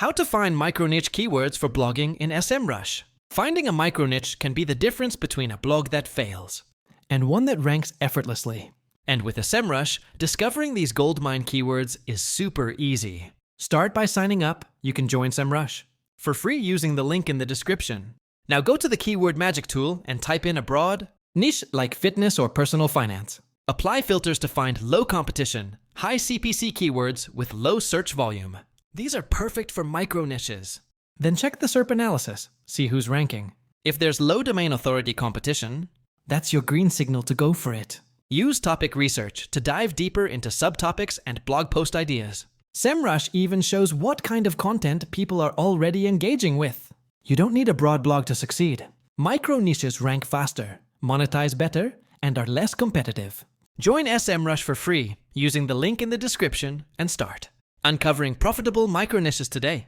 How to find micro-niche keywords for blogging in SEMrush. Finding a micro-niche can be the difference between a blog that fails and one that ranks effortlessly. And with SEMrush, discovering these goldmine keywords is super easy. Start by signing up. You can join SEMrush for free using the link in the description. Now go to the keyword magic tool and type in a broad niche like fitness or personal finance. Apply filters to find low competition, high CPC keywords with low search volume. These are perfect for micro niches. Then check the SERP analysis, see who's ranking. If there's low domain authority competition, that's your green signal to go for it. Use topic research to dive deeper into subtopics and blog post ideas. SEMrush even shows what kind of content people are already engaging with. You don't need a broad blog to succeed. Micro niches rank faster, monetize better, and are less competitive. Join SEMrush for free using the link in the description and start uncovering profitable micro niches today.